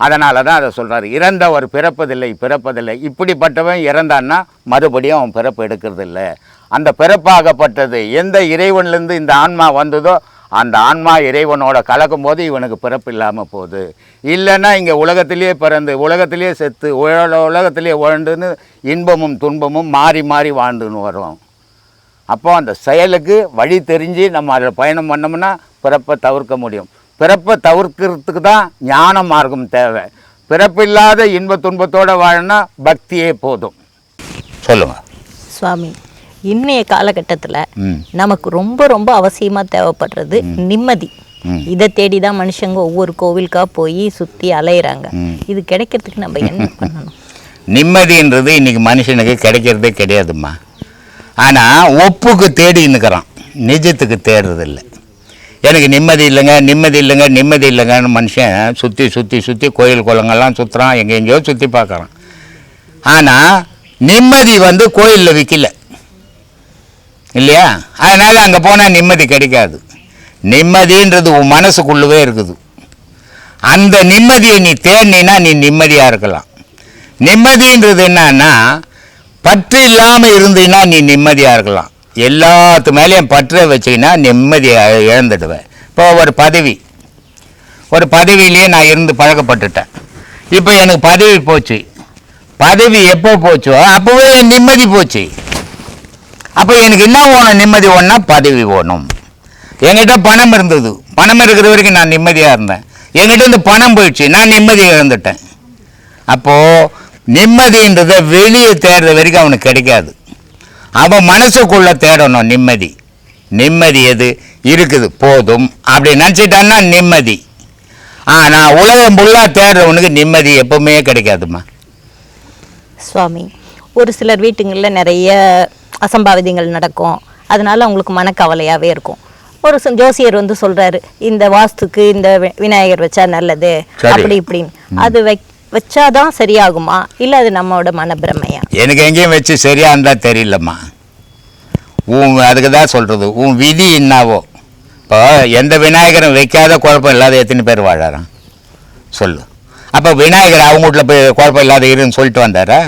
அதனால தான் அதை சொல்கிறார், இறந்தவர் பிறப்பதில்லை. இப்படிப்பட்டவன் இறந்தான்னா மறுபடியும் அவன் பிறப்பு எடுக்கிறதில்ல. அந்த பிறப்பாகப்பட்டது எந்த இறைவன்லேருந்து இந்த ஆன்மா வந்ததோ அந்த ஆன்மா இறைவனோட கலக்கும் போது இவனுக்கு பிறப்பு இல்லாமல் போகுது. இல்லைன்னா இங்கே உலகத்திலே பிறந்து உலகத்திலே செத்து உலகத்திலே உழண்டுன்னு இன்பமும் துன்பமும் மாறி மாறி வாழ்ந்துன்னு வரும். அப்போ அந்த செயலுக்கு வழி தெரிஞ்சு நம்ம அதில் பயணம் பண்ணோம்னா பிறப்பை தவிர்க்க முடியும். பிறப்பை தவிர்க்கிறதுக்கு தான் ஞான மார்க்கம் தேவை. பிறப்பில்லாத இன்ப துன்பத்தோடு வாழனா பக்தியே போதும். சொல்லுங்கள்
சுவாமி. இன்றைய காலகட்டத்தில் நமக்கு ரொம்ப ரொம்ப அவசியமாக தேவைப்படுறது நிம்மதி. இதை தேடி தான் மனுஷங்க ஒவ்வொரு கோவிலுக்காக போய் சுற்றி அலையிறாங்க. இது கிடைக்கிறதுக்கு நம்ம என்ன பண்ணணும்?
நிம்மதின்றது இன்றைக்கி மனுஷனுக்கு கிடைக்கிறதே கிடையாதும்மா. ஆனால் ஒப்புக்கு தேடி நிற்கிறான், நிஜத்துக்கு தேடுறதில்லை. எனக்கு நிம்மதி இல்லைங்கன்னு மனுஷன் சுற்றி கோயில் குளங்கள்லாம் சுற்றுறான், எங்கெங்கேயோ சுற்றி பார்க்குறான். ஆனால் நிம்மதி கோயிலில் விற்கல இல்லையா. அதனால் அங்கே போனால் நிம்மதி கிடைக்காது. நிம்மதின்றது உன் மனசுக்குள்ளவே இருக்குது. அந்த நிம்மதியை நீ தேடினா நீ நிம்மதியாக இருக்கலாம். நிம்மதின்றது என்னன்னா, பற்று இல்லாமல் இருந்தீன்னா நீ நிம்மதியாக இருக்கலாம். எல்லாத்து மேலேயும் பற்றை வச்சிங்கன்னா நிம்மதியை இழந்துடுவேன். இப்போ ஒரு பதவியிலேயே நான் இருந்து பழக்கப்பட்டுட்டேன். இப்போ எனக்கு பதவி போச்சு. பதவி எப்போ போச்சோ அப்போவே நிம்மதி போச்சு. அப்போ எனக்கு என்ன வேணும்? நிம்மதி வேணும்னா பதவி வேணும். என்கிட்ட பணம் இருந்தது, பணம் இருக்கிற வரைக்கும் நான் நிம்மதியாக இருந்தேன். என்கிட்ட இந்த பணம் போயிடுச்சு, நான் நிம்மதியை இழந்துட்டேன். அப்போது நிம்மதின்றதை வெளியே தேடுற வரைக்கும் அவனுக்கு கிடைக்காது. அவன் மனசுக்குள்ளே தேடணும் நிம்மதி எது இருக்குது போதும் அப்படி நினச்சிட்டான்னா நிம்மதி. ஆனால் உலகம் ஃபுல்லாக தேடுறவனுக்கு நிம்மதி எப்பவுமே கிடைக்காதுமா.
சுவாமி, ஒரு சிலர் வீட்டுங்களில் நிறைய அசம்பாவிதங்கள் நடக்கும், அதனால அவங்களுக்கு மனக்கவலையாகவே இருக்கும். ஒரு ஜோசியர் சொல்கிறாரு, இந்த வாஸ்துக்கு இந்த விநாயகர் வச்சா நல்லது அப்படி இப்படின்னு. அது வச்சாதான் சரியாகுமா, இல்லை அது நம்மளோட மனப்பிரமையா?
எனக்கு எங்கேயும் வச்சு சரியா இருந்தால் தெரியலம்மா. அதுக்கு தான் சொல்கிறது, உன் விதி என்னாவோ. இப்போ எந்த விநாயகரும் வைக்காத குழப்பம் இல்லாத எத்தனை பேர் வாழறான் சொல்லு. அப்போ விநாயகர் அவங்க வீட்டில் போய் குழப்பம் இல்லாத இருன்னு சொல்லிட்டு வந்தாரா?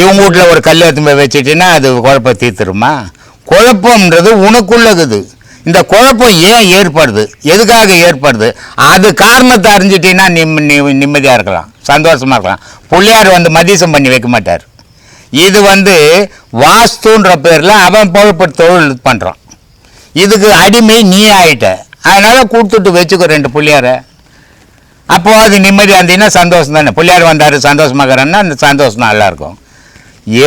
இவங்க வீட்டில் ஒரு கல் எடுத்து போய் வச்சுட்டின்னா அது குழப்பம் தீர்த்துருமா? குழப்பம்ன்றது உனக்குள்ளகுது. இந்த குழப்பம் ஏன் ஏற்படுது, எதுக்காக ஏற்படுது, அது காரணத்தை அறிஞ்சிட்டின்னா நிம்மதியாக இருக்கலாம், சந்தோஷமாக இருக்கலாம். பிள்ளையார் மதியம் பண்ணி வைக்க மாட்டார். இது வாஸ்துன்ற பேரில் அவன் பொழப்பு தொழில் பண்ணுறான். இதுக்கு அடிமை நீ ஆகிட்ட, அதனால் கொடுத்துட்டு வச்சுக்கோ 2 பிள்ளையாரை. அப்போது அது நிம்மதி வந்தீங்கன்னா சந்தோஷம் தானே. பிள்ளையார் வந்தார் சந்தோஷமாகறன்னா அந்த சந்தோஷம் நல்லாயிருக்கும்.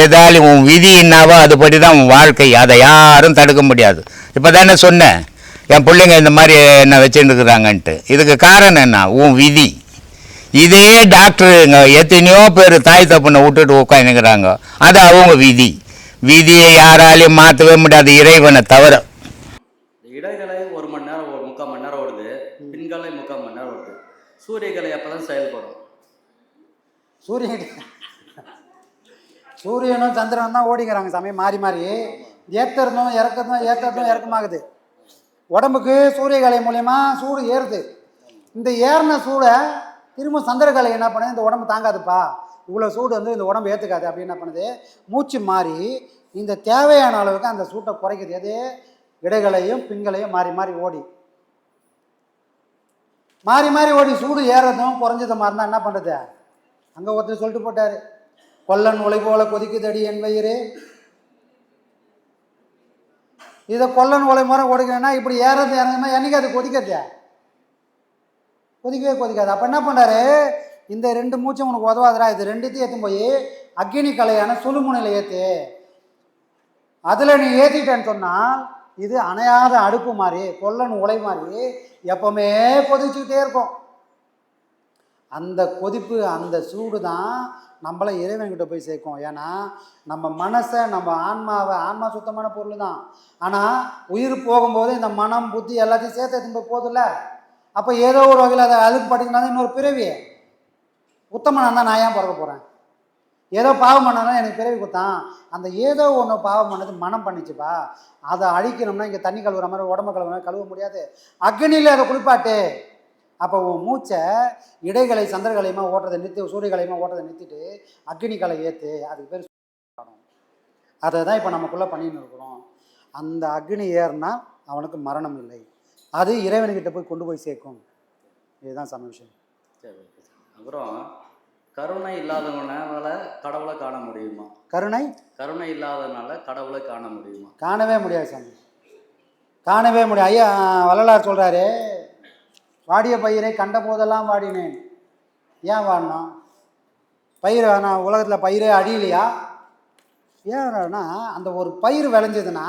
ஏதாலும் உன் விதி என்னாவோ அதுபடி தான் உன் வாழ்க்கை, அதை யாரும் தடுக்க முடியாது. இப்போ தானே சொன்னேன் என் பிள்ளைங்க இந்த மாதிரி என்ன வச்சுருக்குறாங்கன்ட்டு. இதுக்கு காரணம் என்ன? உன் விதி. இதே டாக்டருங்க எத்தனையோ பேர் தாய் தப்புனை விட்டுட்டு உட்காந்துக்கிறாங்க, அது அவங்க விதி. விதியை யாராலையும் மாற்றவே முடியாது, இறைவனை தவிர.
இடைகளை 1 மணி நேரம் 3/4 மணி நேரம் ஓடுது, பின்காலை 3/4 மணி நேரம் ஓடுது. சூரியகலை அப்போ தான் செயல்படும்.
சூரியனும் சந்திரனும் தான் ஓடிக்கிறாங்க சமயம் மாறி மாறி. ஏற்றுறதும் இறக்கமாகுது. உடம்புக்கு சூரியகலை மூலயமா சூடு ஏறுது. இந்த ஏறின சூடை திரும்ப சந்திரகலை என்ன பண்ணுது, இந்த உடம்பு தாங்காதுப்பா, இவ்வளோ சூடு இந்த உடம்பு ஏற்றுக்காது அப்படின்னு என்ன பண்ணுது, மூச்சு மாறி இந்த தேவையான அளவுக்கு அந்த சூட்டை குறைக்குது. எது? இடைகளையும் பின்களையும் மாறி மாறி ஓடி. மாறி மாறி ஓடி சூடு ஏறதும் குறைஞ்சது மாதிரி இருந்தால் என்ன பண்ணுறது? அங்கே ஒருத்தர் சொல்லிட்டு போட்டார், கொல்லன் உலை போல கொதிக்குதடி என் வயிறு. இதை கொல்லன் உலை முறை ஓடிக்கணும்னா இப்படி ஏறது இறங்குமா என்னைக்கு அது கொதிக்கிறது? கொதிக்கவே கொதிக்காது. அப்போ என்ன பண்ணுறாரு, இந்த 2 மூச்சும் உனக்கு உதவாதுரா, இது 2த்தையும் ஏற்றும் போய் அக்னி கலையான சுழுமுனையில் ஏற்று, அதில் நீ ஏற்றிட்டேன்னு சொன்னால் இது அணையாத அடுப்பு மாதிரி, கொல்லன் உலை மாதிரி எப்பவுமே கொதிச்சுக்கிட்டே இருக்கும். அந்த கொதிப்பு, அந்த சூடு தான் நம்மளை இறைவன்கிட்ட போய் சேர்க்கும். ஏன்னா நம்ம மனசை, நம்ம ஆன்மாவை, ஆன்மா சுத்தமான பொருள் தான், ஆனால் உயிர் போகும்போது இந்த மனம் புத்தி எல்லாத்தையும் சேர்த்து எடுத்துன்னு போதில்ல. அப்போ ஏதோ ஒரு வகையில் அதை அழுக்கு பட்டிங்கன்னா இன்னொரு பிறவி. உத்தமனாக இருந்தால் நான் ஏன் பிறக்க போகிறேன்? ஏதோ பாவம் பண்ணாதான் எனக்கு பிறவி கொடுத்தான். அந்த ஏதோ ஒன்று பாவம் பண்ணது மனம் பண்ணிச்சுப்பா, அதை அழிக்கணும்னா இங்கே தண்ணி கழுவுற மாதிரி உடம்பு கழுவுற கழுவ முடியாது, அக்னியில் அதை குளிப்பாட்டு. அப்போ உன் மூச்சை இடைகளை சந்திரகலையமாக ஓட்டுறதை நிறுத்தி, சூரியகலையமாக ஓட்டுறதை நிறுத்திட்டு அக்னி கலை ஏற்று, அதுக்கு பேர் காணும். அதை தான் இப்போ நமக்குள்ளே பண்ணின்னு இருக்கிறோம். அந்த அக்னி ஏறினா அவனுக்கு மரணம் இல்லை, அது இறைவன்கிட்ட போய் கொண்டு போய் சேர்க்கும். இதுதான் சம விஷயம்.
சரி, ஓகே சார். அப்புறம் கருணை இல்லாதவனால கடவுளை காண முடியுமா? கருணை இல்லாதனால கடவுளை காண முடியுமா?
காணவே முடியாது சாமி, காணவே முடியாது. ஐயா வள்ளலார் சொல்கிறாரு, வாடிய பயிரை கண்ட போதெல்லாம் வாடினேன். ஏன் வாடினோம்? பயிர் வேணாம், உலகத்தில் பயிரே அடியிலையா? ஏன்னா அந்த ஒரு பயிர் விளைஞ்சதுன்னா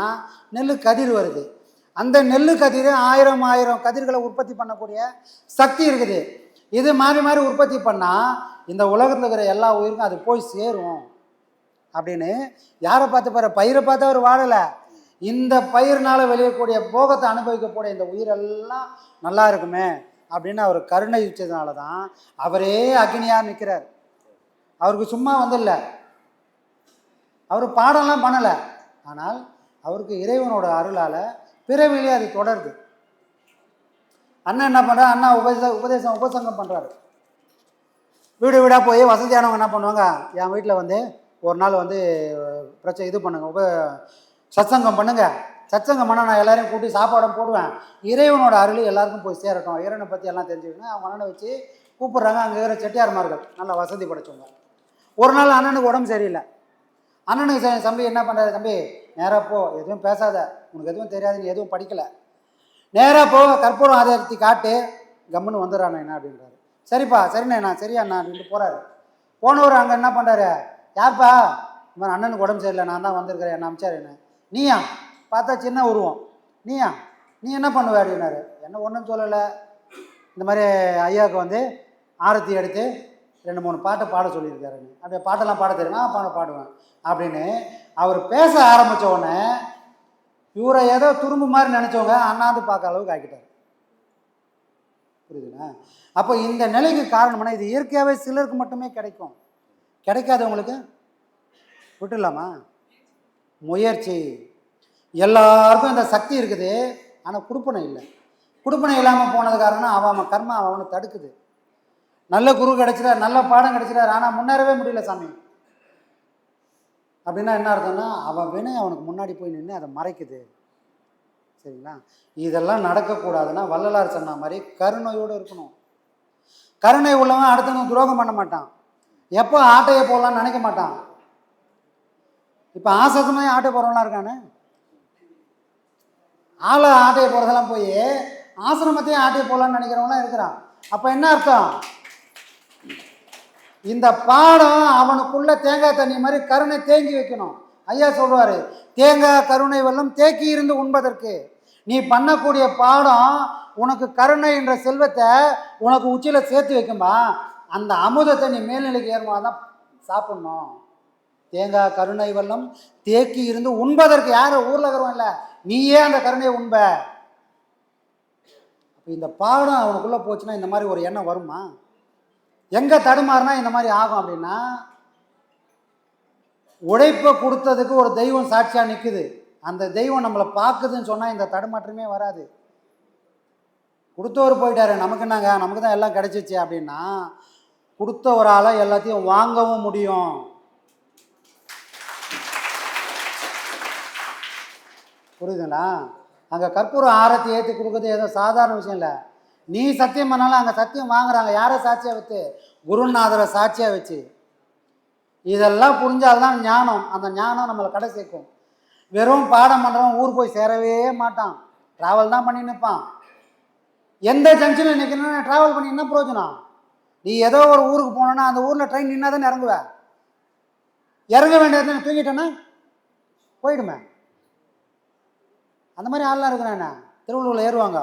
நெல் கதிர் வருது, அந்த நெல் கதிர் 1000 கதிர்களை உற்பத்தி பண்ணக்கூடிய சக்தி இருக்குது. இது மாறி மாறி உற்பத்தி பண்ணால் இந்த உலகத்தில் இருக்கிற எல்லா உயிருக்கும் அது போய் சேரும் அப்படின்னு யாரை பார்த்து பாரு, பயிரை பார்த்து அவர் வாழலை. இந்த பயிர்னால வெளியக்கூடிய போகத்தை அனுபவிக்கக்கூடிய இந்த உயிரெல்லாம் நல்லா இருக்குமே அப்படின்னு அவர் கருணை வச்சதுனால தான் அவரே அக்னியாக நிற்கிறார். அவருக்கு சும்மா வந்துடல, அவர் பாடம்லாம் பண்ணலை, ஆனால் அவருக்கு இறைவனோட அருளால் பிறவிலே அது தொடருது. அண்ணன் என்ன பண்ணுறாரு, அண்ணா உபசங்கம் பண்ணுறாரு. வீடு வீடாக போய் வசதியானவங்க என்ன பண்ணுவாங்க, என் வீட்டில் வந்து ஒரு நாள் வந்து பிரச்சனை இது பண்ணுங்க, சத்சங்கம் பண்ணுங்க, சத்சங்கம் பண்ணால் நான் எல்லாரையும் கூட்டி சாப்பாடும் போடுவேன், இறைவனோட அருள் எல்லாருக்கும் போய் சேரட்டும், இறைவனை பற்றி எல்லாம் தெரிஞ்சுக்கணும். அவங்க அண்ணனை வச்சு கூப்பிட்றாங்க. அங்கே இருக்கிற செட்டியார்மார்கள் நல்லா வசதி படைச்சவங்க. ஒரு நாள் அண்ணனுக்கு உடம்பு சரியில்லை. அண்ணனுக்கு தம்பி என்ன பண்ணுறாரு, தம்பி நேராக போ, எதுவும் பேசாத, உனக்கு எதுவும் தெரியாது, நீ எதுவும் படிக்கலை, நேராக போ, கற்பூரம் ஆதாரத்தி காட்டு, கம்முன்னு வந்துடுறாண்ணா என்ன அப்படின்றாரு. சரிப்பா, சரிண்ணா, சரியாண்ணா அப்படின்ட்டு போகிறாரு. போனவர் அங்கே என்ன பண்ணுறாரு, யார்ப்பா, இந்த மாதிரி அண்ணனுக்கு உடம்பு சரியில்லை, நான் தான் வந்திருக்கிறேன், என்ன அமிச்சார் என்ன? நீயா? பார்த்தா சின்ன உருவம், நீயா? நீ என்ன பண்ணுவ அப்படின்னாரு. என்ன ஒன்றும் சொல்லலை, இந்த மாதிரி ஐயாவுக்கு வந்து ஆரத்தி எடுத்து 2-3 பாட்டை பாட சொல்லியிருக்காருன்னு. அப்படியே பாட்டெல்லாம் பாட தெரியுமா? பாடுவேன் அப்படின்னு அவர் பேச ஆரம்பித்த உடனே இவரை ஏதோ துரும்பு மாதிரி நினச்சவங்க அண்ணாந்து பார்க்க அளவுக்கு ஆக்கிட்டார். புரியுதுண்ணா? அப்போ இந்த நிலைக்கு காரணம்னா இது இயற்கையாகவே சிலருக்கு மட்டுமே கிடைக்கும், கிடைக்காதவங்களுக்கு விட்டுடலாமா? முயற்சி. எல்லாருக்கும் இந்த சக்தி இருக்குது, ஆனால் குடுப்பனை இல்லை. குடுப்பனை இல்லாமல் போனது காரணம் அவன் கர்மா அவனை தடுக்குது. நல்ல குரு கிடைச்சிடார், நல்ல பாடம் கிடைச்சிடார், ஆனால் முன்னேறவே முடியல சாமி. அப்படின்னா என்ன அர்த்தம்னா அவன் வினை அவனுக்கு முன்னாடி போய் நின்று அதை மறைக்குது. சரிங்களா? இதெல்லாம் நடக்கக்கூடாதுன்னா வள்ளலார் சொன்ன மாதிரி கருணையோடு இருக்கணும். கருணை உள்ளவன் அடுத்தவங்க துரோகம் பண்ண மாட்டான், எப்போ ஆட்டையை போடலான்னு நினைக்க மாட்டான். இப்போ ஆசத்தமே ஆட்டை போகிறவங்களாம் இருக்கானே, ஆளை ஆட்டையை போகிறதெல்லாம் போய் ஆசிரமத்தையும் ஆட்டையை போடலான்னு நினைக்கிறவங்களாம் இருக்கிறான். அப்போ என்ன அர்த்தம்? இந்த பாடம் அவனுக்குள்ள தேங்காய் தண்ணி மாதிரி கருணை தேங்கி வைக்கணும். ஐயா சொல்வார், தேங்காய் கருணை வெள்ளம் தேக்கி இருந்து உண்பதற்கு. நீ பண்ணக்கூடிய பாடம் உனக்கு கருணை என்ற செல்வத்தை உனக்கு உச்சியில் சேர்த்து வைக்கும்பா. அந்த அமுதத்தை நீ மேல்நிலைக்கு ஏறுமா தான் சாப்பிட்ணும். தேங்காய் கருணை வெள்ளம் தேக்கி இருந்து உண்பதற்கு. யார் ஊரில் இருக்கிறவன் இல்லை, நீயே அந்த கருணையை உண்ப. இந்த பாடம் அவனுக்குள்ளே போச்சுன்னா இந்த மாதிரி ஒரு எண்ணம் வருமா? எங்கே தடுமாறுனா இந்த மாதிரி ஆகும் அப்படின்னா, உழைப்பை கொடுத்ததுக்கு ஒரு தெய்வம் சாட்சியாக நிற்குது, அந்த தெய்வம் நம்மளை பார்க்குதுன்னு சொன்னால் இந்த தடுமாற்றமே வராது. கொடுத்தவர் போயிட்டாரு, நமக்கு என்னங்க, நமக்கு தான் எல்லாம் கிடைச்சிச்சு அப்படின்னா கொடுத்தவரால் எல்லாத்தையும் வாங்கவும் முடியும். புரியுதுங்களா? அங்கே கற்பூரம் ஆரத்தி ஏற்றி கொடுக்குறது ஏதோ சாதாரண விஷயம் இல்லை. நீ சத்தியம் பண்ணாலும் அங்கே சத்தியம் வாங்குறாங்க. யாரை சாட்சியாக வச்சு? குருநாதரை சாட்சியாக வச்சு. இதெல்லாம் புரிஞ்சால்தான் ஞானம். அந்த ஞானம் நம்மளை கடை சேர்க்கும். வெறும் பாடம் பண்ணுறவன் ஊர் போய் சேரவே மாட்டான், ட்ராவல் தான் பண்ணி நிற்பான். எந்த ஜங்ஷனில் நிற்கணும்னா ட்ராவல் பண்ணி என்ன பிரயோஜனம்? நீ ஏதோ ஒரு ஊருக்கு போனோன்னா அந்த ஊரில் ட்ரெயின் நின்னா தானே இறங்குவேன். இறங்க வேண்டியது தூங்கிட்டேன்னா போயிடுமே. அந்த மாதிரி ஆள்லாம் இருக்கிறேன். என்ன திருவள்ளூரில் ஏறுவாங்க,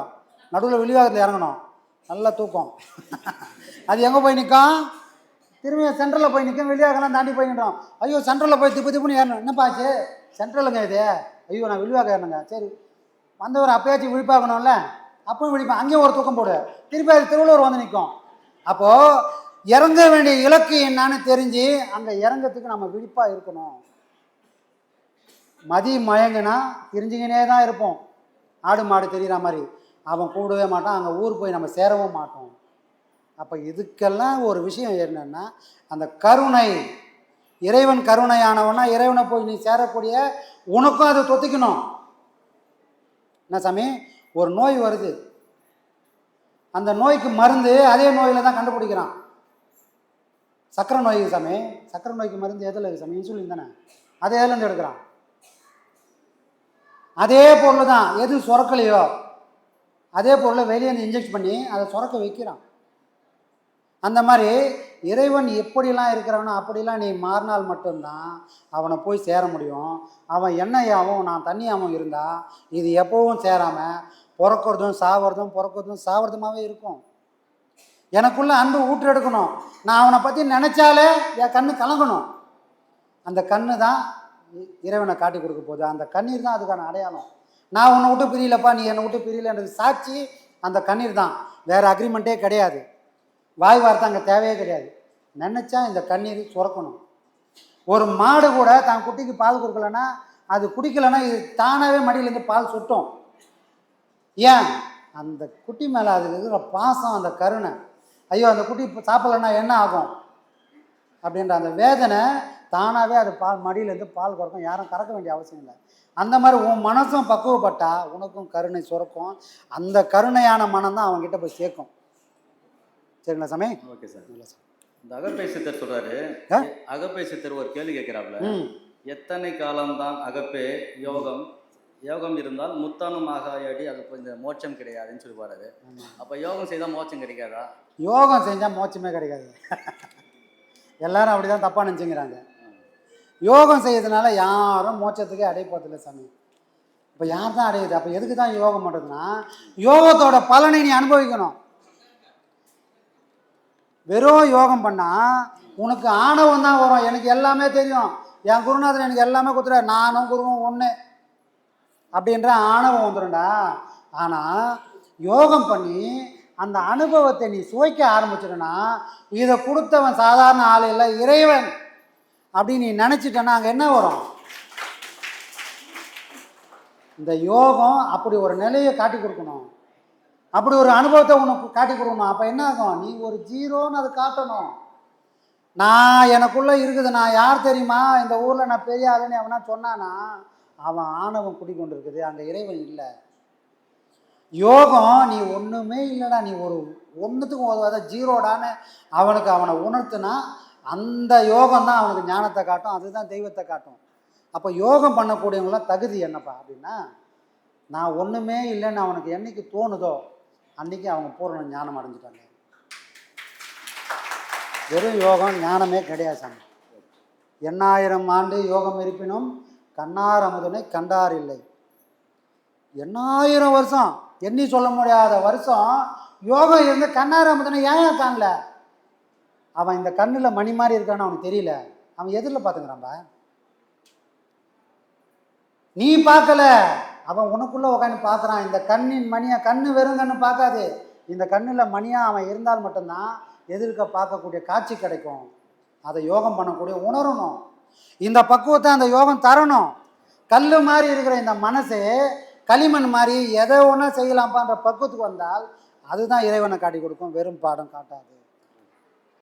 நடுவில் வெளிவாகத்தில் இறங்கணும், நல்லா தூக்கம். அது எங்கே போய் நிற்கும்? திரும்பி சென்ட்ரலில் போய் நிற்கும். வெளிவாகலாம் தாண்டி போய்கிட்டோம். ஐயோ சென்ட்ரலில் போய் திப்புன்னு ஏறணும். என்னப்பா ஆச்சு? சென்ட்ரலுங்க இது. ஐயோ நான் வெளிவாக ஏறணுங்க. சரி வந்தவர் அப்பயாச்சும் விழிப்பாக்கணும்ல, அப்பவும் விழிப்பேன். அங்கேயும் ஒரு தூக்கம் போடு. திருப்பி அது திருவள்ளூர் வந்து நிற்கும். அப்போது இறங்க வேண்டிய இலக்கு என்னான்னு தெரிஞ்சு அங்கே இறங்கிறதுக்கு நம்ம விழிப்பாக இருக்கணும். மதி மயங்குனா தெரிஞ்சுக்கினே தான் இருப்போம். ஆடு மாடு தெரிகிற மாதிரி அவன் கூடவே மாட்டான். அங்கே ஊர் போய் நம்ம சேரவும் மாட்டோம். அப்போ இதுக்கெல்லாம் ஒரு விஷயம் என்னென்னா, அந்த கருணை, இறைவன் கருணையானவனா இறைவனை போய் நீ சேரக்கூடிய உனக்கும் அதை தொத்திக்கணும். என்ன சாமி, ஒரு நோய் வருது, அந்த நோய்க்கு மருந்து அதே நோயில் தான் கண்டுபிடிக்கிறான். சக்கரை நோய்க்கு சாமி, சக்கரை நோய்க்கு மருந்து எதில் இருக்குது சாமி? இன்சுலின் தானே. அதே எதுலேருந்து எடுக்கிறான். அதே பொருள் தான், எது சுரக்கலையோ அதே பொருளை வெளியேந்து இன்ஜெக்ட் பண்ணி அதை சுரக்க வைக்கிறான். அந்த மாதிரி இறைவன் எப்படிலாம் இருக்கிறவனோ அப்படிலாம் நீ மாறினால் மட்டும்தான் அவனை போய் சேர முடியும். அவன் எண்ணெயாகவும் நான் தண்ணியாகவும் இருந்தால் இது எப்போவும் சேராமல் பிறக்கிறதும் சாவறதும் பிறக்கிறதும் சாவறதுமாகவே இருக்கும். எனக்குள்ளே அன்பு ஊற்றெடுக்கணும். நான் அவனை பற்றி நினச்சாலே என் கண்ணு கலங்கணும். அந்த கண்ணு தான் இறைவனை காட்டி கொடுக்க போகுது. அந்த கண்ணீர் தான் அதுக்கான அடையாளம். நான் உன்னை விட்டு பிரியலப்பா, நீ என்னை விட்டு பிரியலன்றது சாட்சி அந்த கண்ணீர் தான். வேறு அக்ரிமெண்ட்டே கிடையாது. வாய் வார்த்தை அங்கே தேவையே கிடையாது. நினச்சா இந்த கண்ணீர் சுரக்கணும். ஒரு மாடு கூட தான் குட்டிக்கு பால் கொடுக்கலன்னா, அது குடிக்கலைன்னா இது தானாகவே மடியிலேருந்து பால் சுட்டும். ஏன்? அந்த குட்டி மேலே அதுக்கு இருக்கிற பாசம், அந்த கருணை. ஐயோ அந்த குட்டி சாப்பிட்லன்னா என்ன ஆகும் அப்படின்ற அந்த வேதனை தானாகவே அது பால் மடியிலேருந்து பால் கறக்கும். யாரும் கறக்க வேண்டிய அவசியம் இல்லை. அந்த மாதிரி உன் மனசும் பக்குவப்பட்டா உனக்கும் கருணை சுரக்கும். அந்த கருணையான மனம் தான் அவங்ககிட்ட போய் சேர்க்கும். சரிங்களா சாமி?
Okay sir. இல்லை சார், இந்த அகப்பை சித்தர் சொல்கிறாரு, அகப்பை சித்தர் ஒரு கேள்வி கேட்குறாப்புல, எத்தனை காலம்தான் அகப்பே யோகம் யோகம் இருந்தால் முத்தானும் ஆகாயடி அது இந்த மோட்சம் கிடையாதுன்னு சொல்லி பாருது. அப்போ யோகம் செய்தால் மோட்சம் கிடைக்காதா? யோகம் செஞ்சால் மோட்சமே கிடைக்காது. எல்லாரும் அப்படி தான் தப்பாக நினச்சிங்கிறாங்க. யோகம் செய்யறதுனால யாரும் மோட்சத்துக்கே அடைய போகிறதில்ல சாமி. இப்போ யார் தான் அடையுது? அப்போ எதுக்கு தான் யோகம் பண்ணுறதுன்னா, யோகத்தோட பலனை நீ அனுபவிக்கணும். வெறும் யோகம் பண்ணால் உனக்கு ஆணவம் தான் வரும். எனக்கு எல்லாமே தெரியும், என் குருநாதன் எனக்கு எல்லாமே கொடுத்துறாரு, நானும் குருவும் ஒன்று அப்படின்ற ஆணவம் வந்துடும்டா. ஆனால் யோகம் பண்ணி அந்த அனுபவத்தை நீ சுவைக்க ஆரம்பிச்சிடனா, இதை கொடுத்தவன் சாதாரண ஆள் இல்லை, இறைவன் அப்படின்னு நீ நினச்சிட்டனா அங்கே என்ன வரும்? இந்த யோகம் அப்படி ஒரு நிலையை காட்டி கொடுக்கணும், அப்படி ஒரு அனுபவத்தை உனக்கு காட்டி கொடுக்கணும். அப்போ என்ன ஆகும்? நீ ஒரு ஜீரோன்னு அதை காட்டணும். நான் எனக்குள்ளே இருக்குது, நான் யார் தெரியுமா, இந்த ஊரில் நான் பெரிய ஆளுன்னு அவனா சொன்னானா அவன் ஆணவம் குடிக்கொண்டு இருக்குது, அங்கே இறைவன் இல்லை. யோகம் நீ ஒன்றுமே இல்லைடா, நீ ஒரு ஒன்றுத்துக்கும் உதவாத ஜீரோடான்னு அவனுக்கு அவனை உணர்த்துனா அந்த யோகம் தான் அவனுக்கு ஞானத்தை காட்டும், அதுதான் தெய்வத்தை காட்டும். அப்போ யோகம் பண்ணக்கூடியவங்களாம் தகுதி என்னப்பா அப்படின்னா, நான் ஒன்றுமே இல்லைன்னு அவனுக்கு என்னைக்கு தோணுதோ அன்றைக்கி அவங்க பூரண ஞானம் அடைஞ்சிட்டாங்க. வெறும் யோகம் ஞானமே கிடையாது சாமி. 8000 ஆண்டு யோகம் இருப்பினும் கண்ணார் அமுதனை கண்டார் இல்லை. 8000 வருஷம் எண்ணி சொல்ல முடியாத வருஷம் யோகம் இருந்து கண்ணார் அமுதனை ஏன் காணல? அவன் இந்த கண்ணில் மணி மாதிரி இருக்கான்னு அவனுக்கு தெரியல. அவன் எதிரில் பார்த்துக்கிறான்பா, நீ பார்க்கல, அவன் உனக்குள்ளே உட்காந்து பார்க்குறான். இந்த கண்ணின் மணியை, கண்ணு வெறும் கண்ணு பார்க்காது, இந்த கண்ணில் மணியாக அவன் இருந்தால் மட்டும்தான் எதிர்க்க பார்க்கக்கூடிய காட்சி கிடைக்கும். அதை யோகம் பண்ணக்கூடிய உணரணும். இந்த பக்குவத்தை அந்த யோகம் தரணும். கல் மாதிரி இருக்கிற இந்த மனசு களிமண் மாதிரி எதை ஒன்றா செய்யலாம்ப்பான்ற பக்குவத்துக்கு வந்தால் அதுதான் இறைவனை காட்டி கொடுக்கும், வெறும் பாடம் காட்டாது.